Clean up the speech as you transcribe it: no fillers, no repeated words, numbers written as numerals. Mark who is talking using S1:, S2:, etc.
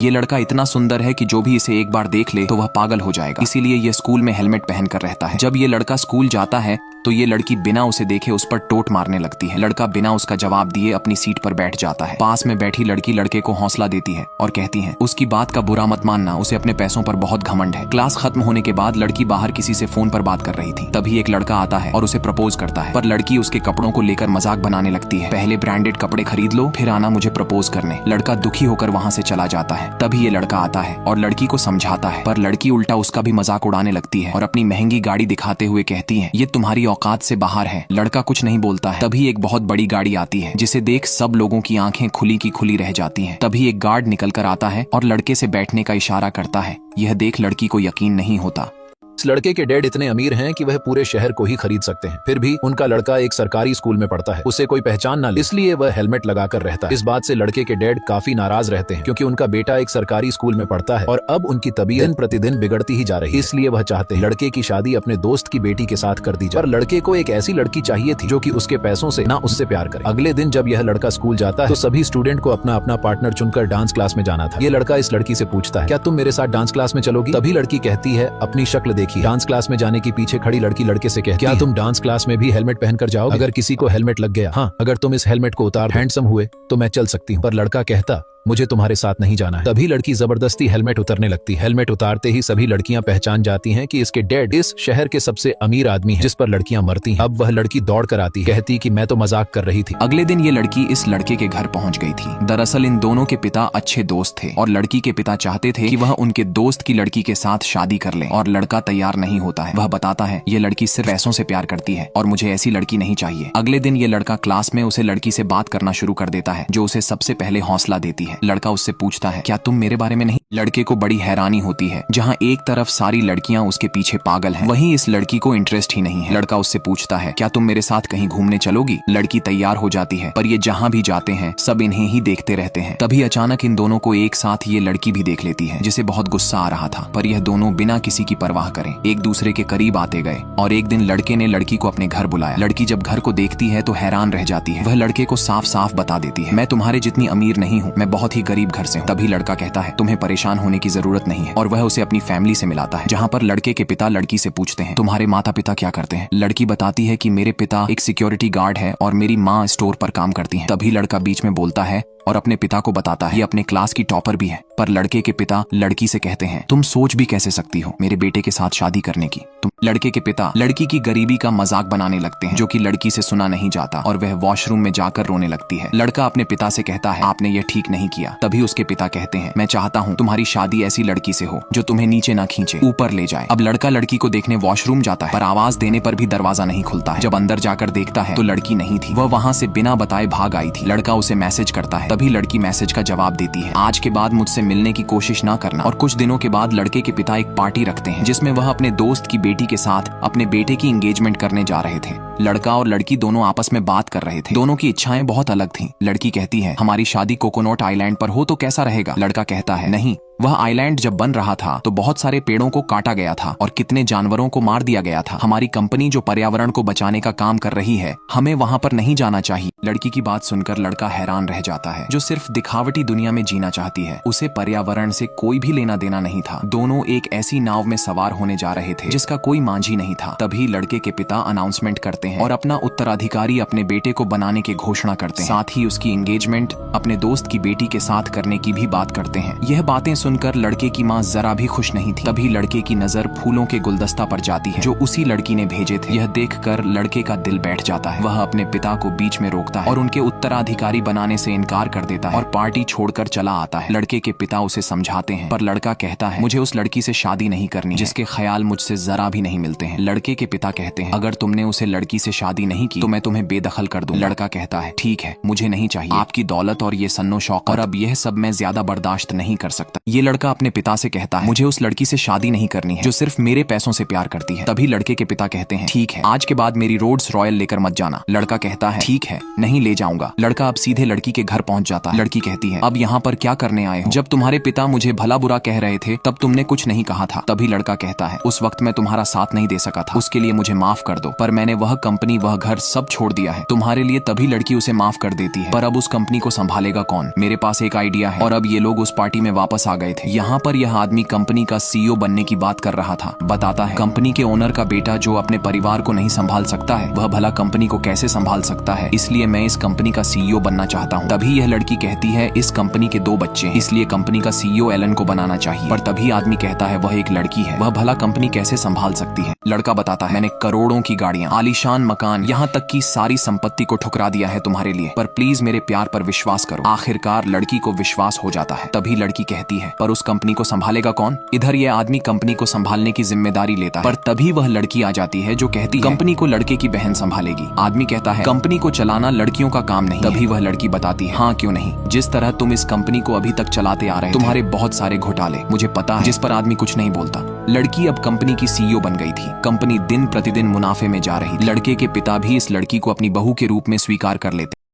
S1: ये लड़का इतना सुंदर है कि जो भी इसे एक बार देख ले तो वह पागल हो जाएगा, इसीलिए ये स्कूल में हेलमेट पहनकर रहता है। जब ये लड़का स्कूल जाता है तो ये लड़की बिना उसे देखे उस पर टोट मारने लगती है। लड़का बिना उसका जवाब दिए अपनी सीट पर बैठ जाता है। पास में बैठी लड़की लड़के को हौसला देती है और कहती है उसकी बात का बुरा मत मानना, उसे अपने पैसों पर बहुत घमंड है। क्लास खत्म होने के बाद लड़की बाहर किसी से फोन पर बात कर रही थी, तभी एक लड़का आता है और उसे प्रपोज करता है, पर लड़की उसके कपड़ों को लेकर मजाक बनाने लगती है। पहले ब्रांडेड कपड़े खरीद लो फिर आना मुझे प्रपोज करने। लड़का दुखी होकर वहाँ से चला जाता है। तभी ये लड़का आता है और लड़की को समझाता है, पर लड़की उल्टा उसका भी मजाक उड़ाने लगती है और अपनी महंगी गाड़ी दिखाते हुए कहती है ये तुम्हारी औकात से बाहर है। लड़का कुछ नहीं बोलता है। तभी एक बहुत बड़ी गाड़ी आती है जिसे देख सब लोगों की आंखें खुली की खुली रह जाती हैं। तभी एक गार्ड निकल कर आता है और लड़के से बैठने का इशारा करता है। यह देख लड़की को यकीन नहीं होता।
S2: इस लड़के के डैड इतने अमीर हैं कि वह पूरे शहर को ही खरीद सकते हैं, फिर भी उनका लड़का एक सरकारी स्कूल में पढ़ता है, उसे कोई पहचान ना ले, इसलिए वह हेलमेट लगाकर रहता है। इस बात से लड़के के डैड काफी नाराज रहते हैं क्योंकि उनका बेटा एक सरकारी स्कूल में पढ़ता है और अब उनकी तबीयत दिन प्रतिदिन बिगड़ती ही जा रही है। इसलिए वह चाहते हैं लड़के की शादी अपने दोस्त की बेटी के साथ कर दी जाए। पर लड़के को एक ऐसी लड़की चाहिए थी जो कि उसके पैसों से ना उससे प्यार करे। अगले दिन जब यह लड़का स्कूल जाता है तो सभी स्टूडेंट को अपना अपना पार्टनर चुनकर डांस क्लास में जाना था। ये लड़का इस लड़की से पूछता है क्या तुम मेरे साथ डांस क्लास में चलोगी? तभी लड़की कहती है अपनी शक्ल देखिए। डांस क्लास में जाने की पीछे खड़ी लड़की लड़के से कहती है क्या तुम डांस क्लास में भी हेलमेट पहनकर जाओगे? अगर किसी को हेलमेट लग गया, हाँ अगर तुम इस हेलमेट को उतार हैंडसम हुए तो मैं चल सकती हूँ। पर लड़का कहता मुझे तुम्हारे साथ नहीं जाना है। तभी लड़की जबरदस्ती हेलमेट उतरने लगती। हेलमेट उतारते ही सभी लड़कियां पहचान जाती हैं कि इसके डैड इस शहर के सबसे अमीर आदमी हैं, जिस पर लड़कियां मरती हैं। अब वह लड़की दौड़ कर आती, कहती कि मैं तो मजाक कर रही थी।
S1: अगले दिन ये लड़की इस लड़के के घर पहुंच गई थी। दरअसल इन दोनों के पिता अच्छे दोस्त थे और लड़की के पिता चाहते थे कि वह उनके दोस्त की लड़की के साथ शादी कर ले, और लड़का तैयार नहीं होता है। वह बताता है ये लड़की सिर्फ पैसों से प्यार करती है और मुझे ऐसी लड़की नहीं चाहिए। अगले दिन ये लड़का क्लास में उसे लड़की से बात करना शुरू कर देता है, जो उसे सबसे पहले हौसला देती है। लड़का उससे पूछता है क्या तुम मेरे बारे में नहीं? लड़के को बड़ी हैरानी होती है, जहाँ एक तरफ सारी लड़कियां उसके पीछे पागल हैं, वहीं इस लड़की को इंटरेस्ट ही नहीं है। लड़का उससे पूछता है क्या तुम मेरे साथ कहीं घूमने चलोगी? लड़की तैयार हो जाती है, पर ये जहाँ भी जाते हैं सब इन्हें ही देखते रहते हैं। तभी अचानक इन दोनों को एक साथ ये लड़की भी देख लेती है, जिसे बहुत गुस्सा आ रहा था, पर यह दोनों बिना किसी की परवाह करें एक दूसरे के करीब आते गए। और एक दिन लड़के ने लड़की को अपने घर बुलाया। लड़की जब घर को देखती है तो हैरान रह जाती है। वह लड़के को साफ साफ बता देती है मैं तुम्हारे जितनी अमीर नहीं हूँ, मैं बहुत ही गरीब घर से हूँ। तभी लड़का कहता है तुम्हें परेशान होने की जरूरत नहीं है, और वह उसे अपनी फैमिली से मिलाता है, जहाँ पर लड़के के पिता लड़की से पूछते हैं तुम्हारे माता पिता क्या करते हैं? लड़की बताती है कि मेरे पिता एक सिक्योरिटी गार्ड है और मेरी माँ स्टोर पर काम करती है। तभी लड़का बीच में बोलता है और अपने पिता को बताता है ये अपने क्लास की टॉपर भी है। पर लड़के के पिता लड़की से कहते हैं तुम सोच भी कैसे सकती हो मेरे बेटे के साथ शादी करने की? तुम लड़के के पिता लड़की की गरीबी का मजाक बनाने लगते हैं, जो कि लड़की से सुना नहीं जाता, और वह वॉशरूम में जाकर रोने लगती है। लड़का अपने पिता से कहता है आपने यह ठीक नहीं किया। तभी उसके पिता कहते हैं मैं चाहता हूँ तुम्हारी शादी ऐसी लड़की से हो जो तुम्हें नीचे ना खींचे, ऊपर ले जाए। अब लड़का लड़की को देखने वॉशरूम जाता है, पर आवाज देने पर भी दरवाजा नहीं खुलता है। जब अंदर जाकर देखता है तो लड़की नहीं थी, वह वहाँ से बिना बताए भाग आई थी। लड़का उसे मैसेज करता है, तभी लड़की मैसेज का जवाब देती है आज के बाद मुझसे मिलने की कोशिश ना करना। और कुछ दिनों के बाद लड़के के पिता एक पार्टी रखते हैं, जिसमें वह अपने दोस्त की बेटी के साथ अपने बेटे की एंगेजमेंट करने जा रहे थे। लड़का और लड़की दोनों आपस में बात कर रहे थे। दोनों की इच्छाएं बहुत अलग थीं। लड़की कहती है हमारी शादी कोकोनट आइलैंड पर हो तो कैसा रहेगा? लड़का कहता है नहीं, वह आइलैंड जब बन रहा था तो बहुत सारे पेड़ों को काटा गया था और कितने जानवरों को मार दिया गया था। हमारी कंपनी जो पर्यावरण को बचाने का काम कर रही है, हमें वहाँ पर नहीं जाना चाहिए। लड़की की बात सुनकर लड़का हैरान रह जाता है, जो सिर्फ दिखावटी दुनिया में जीना चाहती है। उसे पर्यावरण से कोई भी लेना देना नहीं था। दोनों एक ऐसी नाव में सवार होने जा रहे थे जिसका कोई मांझी नहीं था। तभी लड़के के पिता अनाउंसमेंट करते हैं और अपना उत्तराधिकारी अपने बेटे को बनाने की घोषणा करते हैं। साथ ही उसकी एंगेजमेंट अपने दोस्त की बेटी के साथ करने की भी बात करते हैं। यह बातें सुनकर लड़के की माँ जरा भी खुश नहीं थी। तभी लड़के की नजर फूलों के गुलदस्ता पर जाती है जो उसी लड़की ने भेजे थे। यह देखकर लड़के का दिल बैठ जाता है। वह अपने पिता को बीच में रोकता है और उनके उत्तराधिकारी बनाने से इनकार कर देता है और पार्टी छोड़कर चला आता है। लड़के के पिता उसे समझाते हैं, पर लड़का कहता है मुझे उस लड़की से शादी नहीं करनी, जिसके ख्याल मुझसे जरा भी नहीं मिलते हैं। लड़के के पिता कहते हैं अगर तुमने उसे लड़की से शादी नहीं की तो मैं तुम्हें बेदखल कर दूं। लड़का कहता है ठीक है, मुझे नहीं चाहिए आपकी दौलत और ये सन्नो शौक, और अब यह सब मैं ज्यादा बर्दाश्त नहीं कर सकता। ये लड़का अपने पिता से कहता है मुझे उस लड़की से शादी नहीं करनी है जो सिर्फ मेरे पैसों से प्यार करती है। तभी लड़के के पिता कहते हैं ठीक है, आज के बाद मेरी रोल्स रॉयल लेकर मत जाना। लड़का कहता है ठीक है, नहीं ले जाऊंगा। लड़का अब सीधे लड़की के घर पहुंच जाता है। लड़की कहती है अब यहाँ पर क्या करने आए हो? जब तुम्हारे पिता मुझे भला बुरा कह रहे थे तब तुमने कुछ नहीं कहा था। तभी लड़का कहता है उस वक्त मैं तुम्हारा साथ नहीं दे सका था, उसके लिए मुझे माफ कर दो, पर मैंने वह कंपनी वह घर सब छोड़ दिया है तुम्हारे लिए। तभी लड़की उसे माफ कर देती है, पर अब उस कंपनी को संभालेगा कौन? मेरे पास एक आइडिया है। और अब ये लोग उस पार्टी में वापस आ गए थे। यहाँ पर यह आदमी कंपनी का सीईओ बनने की बात कर रहा था। बताता है कंपनी के ओनर का बेटा जो अपने परिवार को नहीं संभाल सकता है वह भला कंपनी को कैसे संभाल सकता है, इसलिए मैं इस कंपनी का सीईओ बनना चाहता हूँ। तभी यह लड़की कहती है इस कंपनी के 2 बच्चे हैं, इसलिए कंपनी का सीईओ एलन को बनाना चाहिए। पर तभी आदमी कहता है वह एक लड़की है, वह भला कंपनी कैसे संभाल सकती है? लड़का बताता है मैंने करोड़ों की गाड़ियां, आलीशान मकान, यहाँ तक की सारी संपत्ति को ठुकरा दिया है तुम्हारे लिए, पर प्लीज मेरे प्यार पर विश्वास करो। आखिरकार लड़की को विश्वास हो जाता है। तभी लड़की कहती है पर उस कंपनी को संभालेगा कौन? इधर ये आदमी कंपनी को संभालने की जिम्मेदारी लेता है, पर तभी वह लड़की आ जाती है जो कहती है कंपनी को लड़के की बहन संभालेगी। आदमी कहता है कंपनी को चलाना लड़कियों का काम नहीं। तभी वह लड़की बताती है हाँ क्यों नहीं, जिस तरह तुम इस कंपनी को अभी तक चलाते आ रहे थे, तुम्हारे बहुत सारे घोटाले मुझे पता है, जिस पर आदमी कुछ नहीं बोलता। लड़की अब कंपनी की सीईओ बन गई थी। कंपनी दिन प्रतिदिन मुनाफे में जा रही। लड़के के पिता भी इस लड़की को अपनी बहू के रूप में स्वीकार कर लेते।